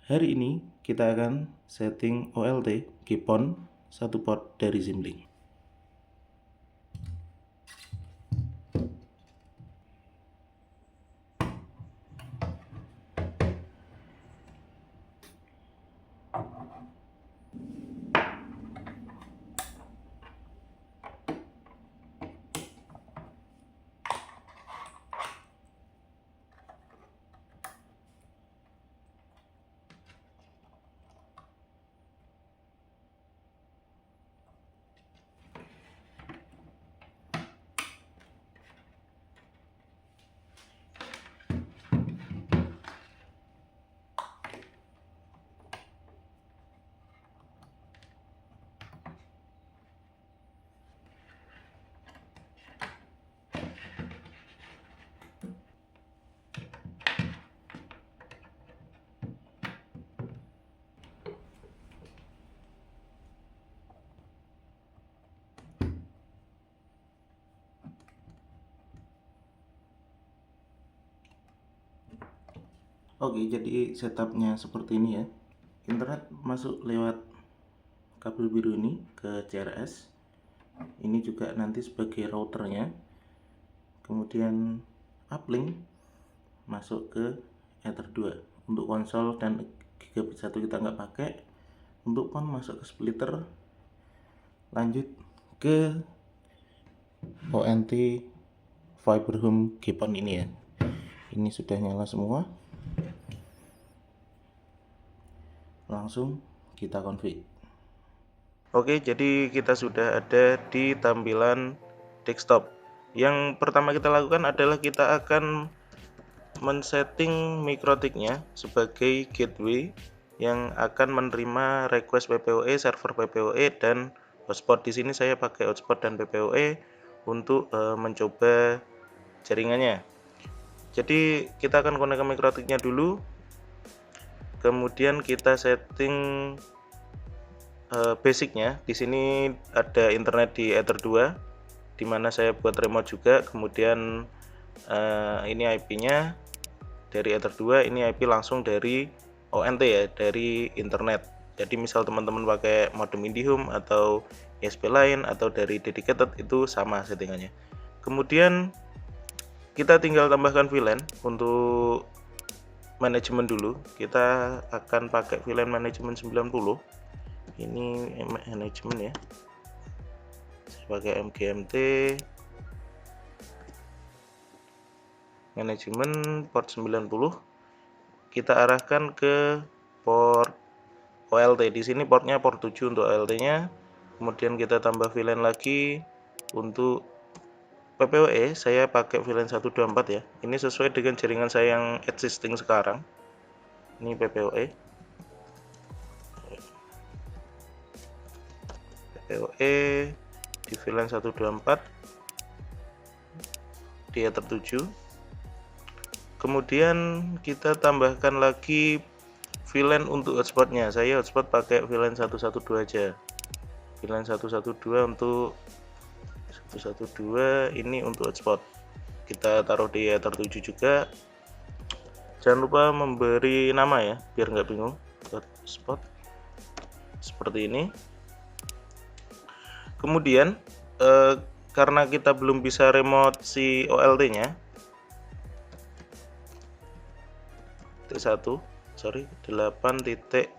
Hari ini kita akan setting OLT GPON satu port dari Zimlink. Oke, jadi setupnya seperti ini ya. Internet masuk lewat kabel biru ini ke CRS. Ini juga nanti sebagai routernya. Kemudian uplink masuk ke Ether 2. Untuk konsol dan gigabit 1 kita nggak pakai. Untuk PON masuk ke splitter. Lanjut ke ONT Fiber Home GPON ini ya. Ini sudah nyala semua. Langsung kita config. Oke, jadi kita sudah ada di tampilan desktop. Yang pertama kita lakukan adalah kita akan men-setting MikroTik-nya sebagai gateway yang akan menerima request PPoE, server PPoE dan hotspot. Di sini saya pakai hotspot dan PPoE untuk mencoba jaringannya. Jadi kita akan connect ke MikroTik-nya dulu. Kemudian kita setting basicnya. Di sini ada internet di Ether 2, di mana saya buat remote juga. Kemudian ini IP-nya dari Ether 2, ini IP langsung dari ONT ya, dari internet. Jadi misal teman-teman pakai modem IndiHome atau ISP lain atau dari dedicated, itu sama settingannya. Kemudian kita tinggal tambahkan VLAN untuk manajemen dulu. Kita akan pakai VLAN manajemen 90. Ini manajemen ya. Saya pakai MGMT. Manajemen port 90. Kita arahkan ke port OLT. Di sini portnya port 7 untuk OLT-nya. Kemudian kita tambah VLAN lagi untuk PPoE. Saya pakai VLAN 124 ya. Ini sesuai dengan jaringan saya yang existing sekarang. Ini PPoE. PPoE di VLAN 124 di Ether 7. Kemudian kita tambahkan lagi VLAN untuk hotspotnya. Saya hotspot pakai VLAN 112 aja. VLAN 112 untuk 112 ini untuk hotspot. Kita taruh di Ether 7 juga. Jangan lupa memberi nama ya, biar nggak bingung. Hotspot seperti ini. Kemudian karena kita belum bisa remote si OLT-nya, 8.200,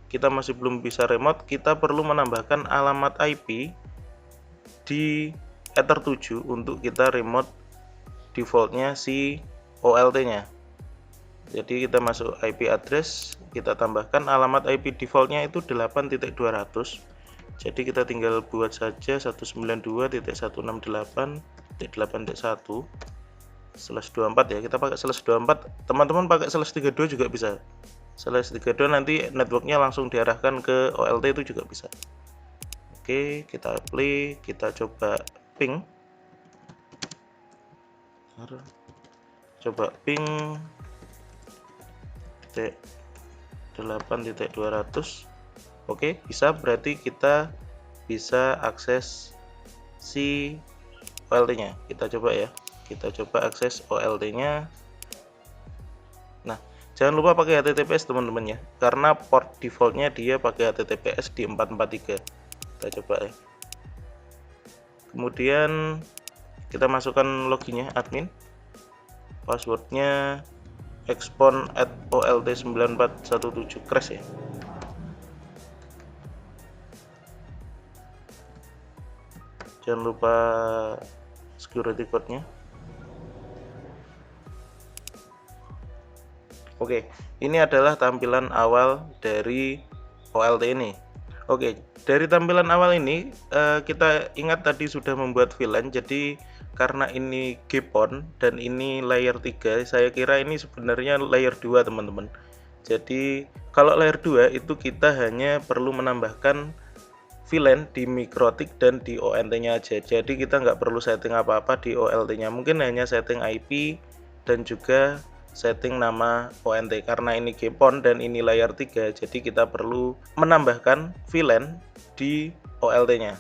kita masih belum bisa remote. Kita perlu menambahkan alamat IP di Ether 7 untuk kita remote defaultnya si OLT-nya. Jadi kita masuk IP address, kita tambahkan alamat IP defaultnya itu 8.200. Jadi kita tinggal buat saja 192.168.8.1/24 ya. Kita pakai /24. Teman-teman pakai /32 juga bisa. /32 nanti networknya langsung diarahkan ke OLT, itu juga bisa. Oke, kita apply, kita coba ping. Coba ping 8.200. Oke, bisa, berarti kita bisa akses si OLT-nya. Kita coba ya. Kita coba akses OLT-nya. Nah, Jangan lupa pakai HTTPS teman-teman ya, karena port defaultnya dia pakai HTTPS di 443. Kita coba ya. Kemudian kita masukkan loginnya admin, passwordnya expon@olt9417 crash ya. Jangan lupa security code-nya. Oke, ini adalah tampilan awal dari OLT ini. Oke, dari tampilan awal ini kita ingat tadi sudah membuat VLAN. Jadi karena ini GPON dan ini layer 3, saya kira ini sebenarnya layer 2 teman-teman. Jadi kalau layer 2 itu kita hanya perlu menambahkan VLAN di MikroTik dan di ONT-nya aja. Jadi kita nggak perlu setting apa-apa di OLT-nya. Mungkin hanya setting IP dan juga setting nama ONT. Karena ini GPON dan ini layar 3, jadi kita perlu menambahkan VLAN di OLT-nya.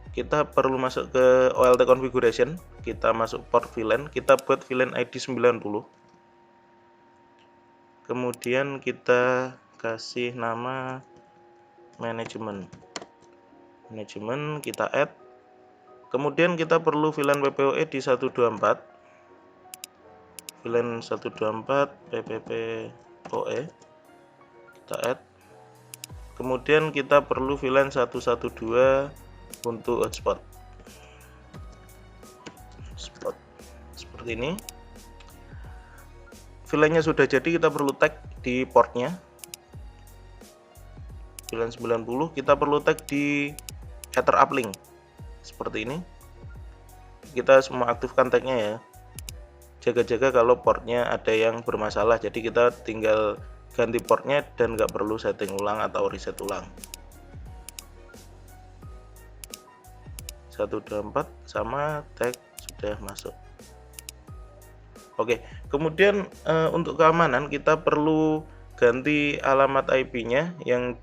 Kita perlu masuk ke OLT configuration, kita masuk port VLAN, kita buat VLAN ID 90. Kemudian kita kasih nama manajemen, kita add. Kemudian kita perlu VLAN PPOE di 124, VLAN 124 PPPoE kita add. Kemudian kita perlu VLAN 112 untuk hotspot seperti ini. VLAN-nya sudah jadi, kita perlu tag di portnya VLAN 90, kita perlu tag di Ether uplink seperti ini. Kita semua aktifkan tagnya ya, jaga-jaga kalau portnya ada yang bermasalah, jadi kita tinggal ganti portnya dan nggak perlu setting ulang atau reset ulang. 124 sama tag sudah masuk. Oke, kemudian untuk keamanan kita perlu ganti alamat IP-nya yang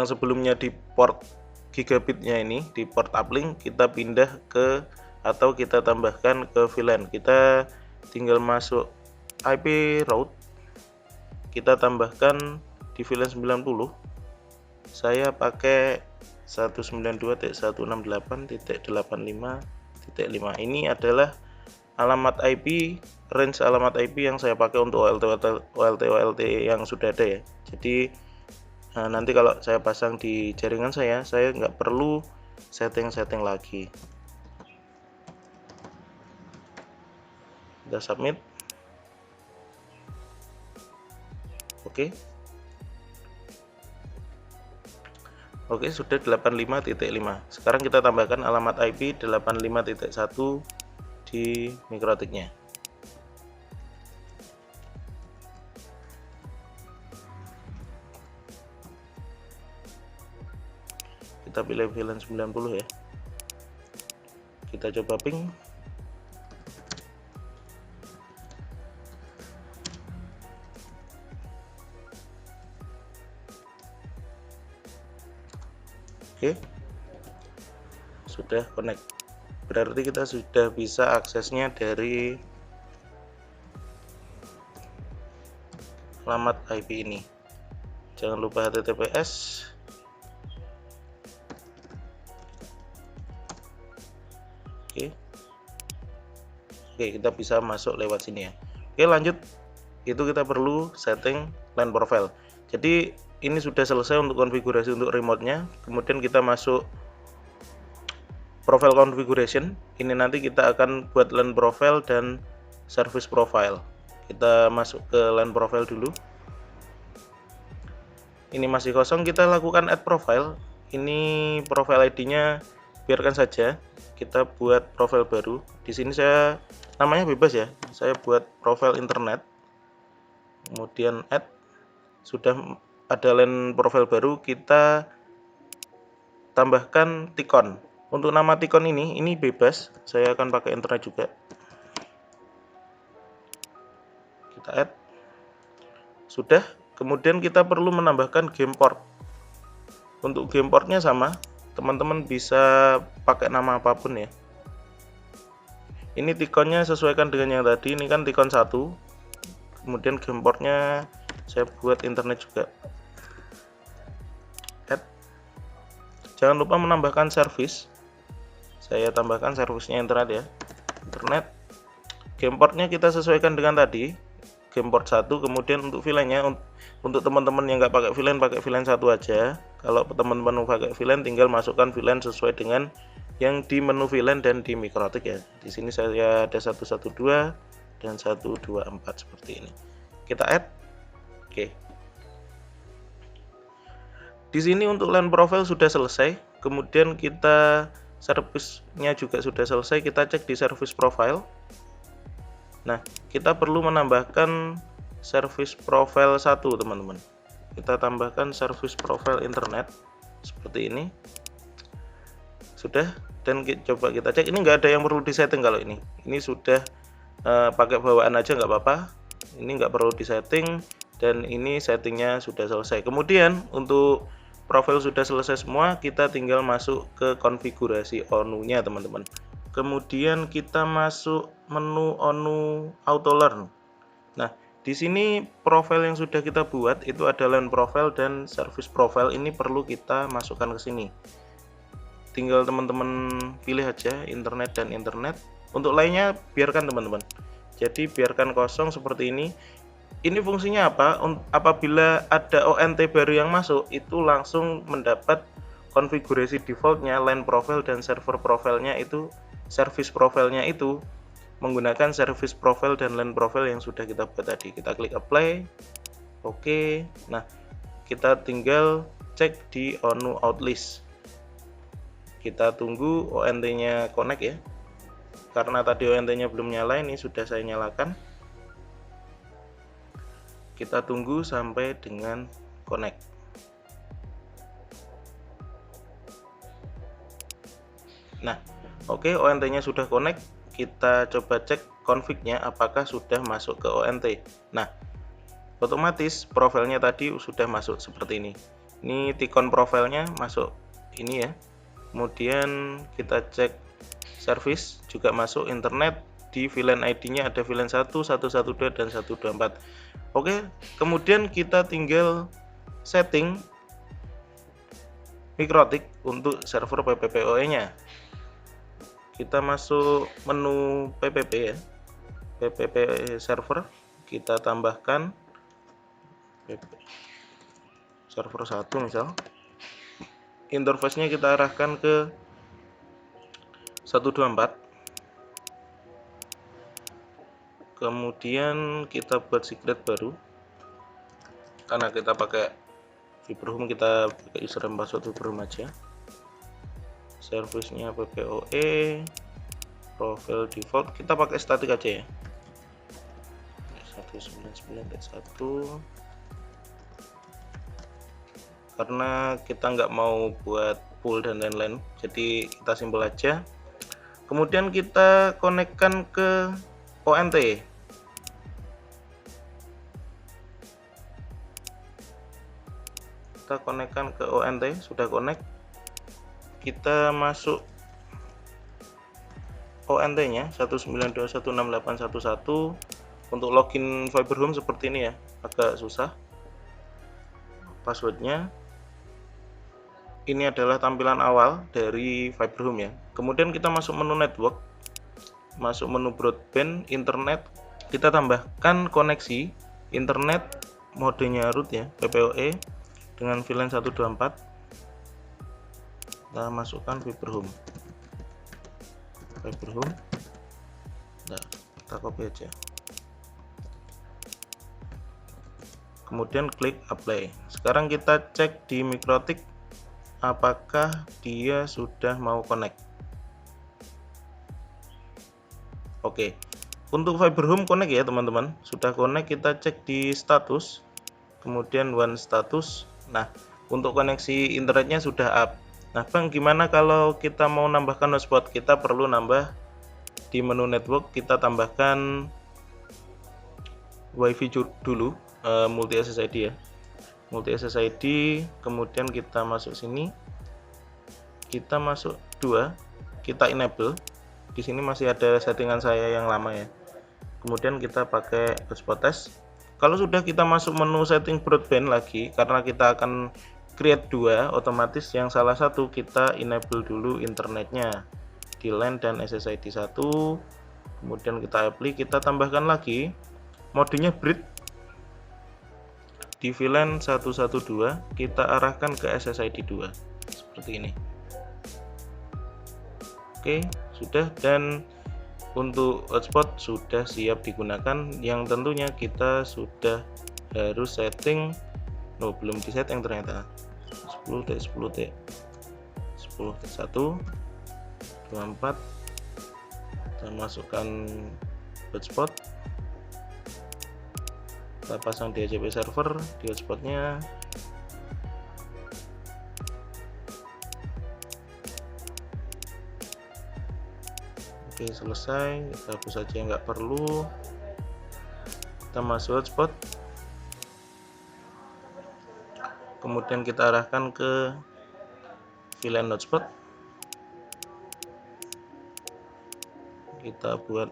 sebelumnya di port gigabitnya ini, di port uplink kita pindah ke atau kita tambahkan ke VLAN. Kita tinggal masuk IP route, kita tambahkan di VLAN 90. Saya pakai 192.168.85.5. Ini adalah alamat IP, range alamat IP yang saya pakai untuk OLT yang sudah ada ya. Jadi nanti kalau saya pasang di jaringan saya nggak perlu setting lagi. Kita submit. Oke, sudah 85.5. Sekarang kita tambahkan alamat IP 85.1 di MikroTiknya. Kita pilih VLAN 90 ya. Kita coba ping. Oke, sudah connect. Berarti kita sudah bisa aksesnya dari alamat IP ini. Jangan lupa HTTPS. Oke, kita bisa masuk lewat sini ya. Oke, lanjut. Itu kita perlu setting LAN profile. Jadi ini sudah selesai untuk konfigurasi untuk remote-nya. Kemudian kita masuk profile configuration. Ini nanti kita akan buat LAN profile dan service profile. Kita masuk ke LAN profile dulu. Ini masih kosong, kita lakukan add profile. Ini profile ID-nya biarkan saja. Kita buat profile baru. Di sini saya namanya bebas ya. Saya buat profile internet. Kemudian add. Sudah ada LAN profile baru, kita tambahkan Tikon. Untuk nama Tikon ini bebas. Saya akan pakai internet juga. Kita add. Sudah. Kemudian kita perlu menambahkan game port. Untuk game portnya sama, teman-teman bisa pakai nama apapun ya. Ini Tikonnya sesuaikan dengan yang tadi. Ini kan Tikon 1. kemudian game portnya saya buat internet juga. Add. Jangan lupa menambahkan service. Saya tambahkan servisnya internet ya. Internet. Game portnya kita sesuaikan dengan tadi. Game port 1, kemudian untuk VLAN-nya, untuk teman-teman yang nggak pakai VLAN 1 aja. Kalau teman-teman pakai VLAN, tinggal masukkan VLAN sesuai dengan yang di menu VLAN dan di Mikrotik ya. Di sini saya ada 112 dan 124 seperti ini. Kita add. Oke. Di sini untuk LAN profile sudah selesai. Kemudian kita service-nya juga sudah selesai. Kita cek di service profile. Nah, kita perlu menambahkan service profile 1, teman-teman. Kita tambahkan service profile internet seperti ini. Sudah, dan coba kita cek. Ini nggak ada yang perlu disetting kalau ini. Ini sudah pakai bawaan aja nggak apa-apa. Ini nggak perlu disetting, dan ini settingnya sudah selesai. Kemudian untuk profil sudah selesai semua, kita tinggal masuk ke konfigurasi ONU-nya, teman-teman. Kemudian kita masuk menu ONU Auto Learn. Nah, di sini profil yang sudah kita buat itu ada LAN profile dan service profile, ini perlu kita masukkan ke sini. Tinggal teman-teman pilih aja internet dan internet. Untuk lainnya biarkan teman-teman. Jadi biarkan kosong seperti ini. Ini fungsinya apa? Apabila ada ONT baru yang masuk, itu langsung mendapat konfigurasi defaultnya LAN profile dan server profilnya itu, service profilnya itu menggunakan service profile dan LAN profile yang sudah kita buat tadi. Kita klik apply. Oke. Nah, kita tinggal cek di ONU Outlist. Kita tunggu ONT-nya connect ya. Karena tadi ONT-nya belum nyala, ini sudah saya nyalakan. Kita tunggu sampai dengan connect. Nah, oke, ONT-nya sudah connect. Kita coba cek config-nya apakah sudah masuk ke ONT. Nah, otomatis profilnya tadi sudah masuk seperti ini. Ini Ticon profilnya masuk ini ya. Kemudian kita cek service juga masuk internet. Di VLAN ID-nya ada VLAN 1, 112 dan 124. Oke, kemudian kita tinggal setting Mikrotik untuk server PPPoE-nya. Kita masuk menu PPP ya, PPP server, kita tambahkan server 1 misal. Interface-nya kita arahkan ke 124. Kemudian kita buat secret baru. Karena kita pakai Viberhome, kita pakai username password Viberhome aja. Service-nya PPOE, profile default kita pakai static aja ya. 199.1, karena kita nggak mau buat pool dan lain-lain, jadi kita simpel aja. Kemudian kita konekkan ke ONT. Kita konekkan ke ONT, sudah connect. Kita masuk ONT-nya 192.168.1.1. Untuk login Viberhome seperti ini ya, agak susah. Passwordnya ini adalah tampilan awal dari Viberhome ya. Kemudian kita masuk menu network, masuk menu broadband, internet. Kita tambahkan koneksi internet, modenya root ya, PPOE dengan VLAN 124. Kita masukkan Viberhome. Nah, kita copy aja. Kemudian klik apply. Sekarang kita cek di Mikrotik apakah dia sudah mau connect. Oke. Untuk Viberhome connect ya teman-teman. Sudah connect, kita cek di status. Kemudian one status. Nah, untuk koneksi internetnya sudah up. Nah, Bang, gimana kalau kita mau nambahkan hotspot? Kita perlu nambah di menu network, kita tambahkan WiFi dulu, multi SSID ya. Multi SSID, kemudian kita masuk sini. Kita masuk 2, kita enable. Di sini masih ada settingan saya yang lama ya. Kemudian kita pakai hotspot test. Kalau sudah kita masuk menu setting broadband lagi, karena kita akan create 2, otomatis yang salah satu kita enable dulu internetnya di LAN dan SSID 1, kemudian kita apply, kita tambahkan lagi modenya bridge di VLAN 112, kita arahkan ke SSID 2 seperti ini. Oke, sudah, dan untuk hotspot sudah siap digunakan, yang tentunya kita sudah harus setting, belum disetting ternyata, 10T10T 10T1 24, kita masukkan hotspot, kita pasang DHCP server di hotspotnya. Oke, selesai, kita hapus saja yang nggak perlu, kita masuk hotspot, kemudian kita arahkan ke VLAN hotspot, kita buat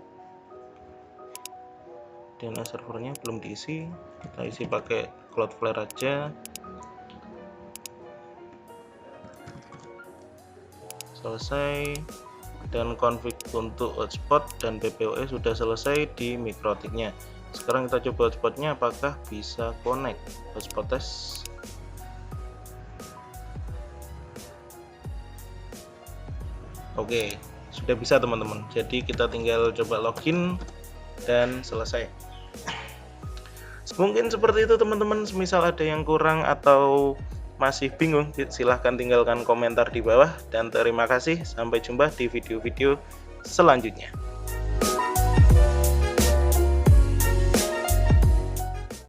DNS servernya belum diisi, kita isi pakai Cloudflare aja. Selesai, dan config untuk hotspot dan PPOE sudah selesai di MikroTik-nya. Sekarang kita coba hotspotnya apakah bisa connect. Hotspot test. Oke, sudah bisa teman-teman. Jadi kita tinggal coba login dan selesai. Mungkin seperti itu teman-teman. Misal ada yang kurang atau masih bingung, silahkan tinggalkan komentar di bawah, dan terima kasih. Sampai jumpa di video-video selanjutnya.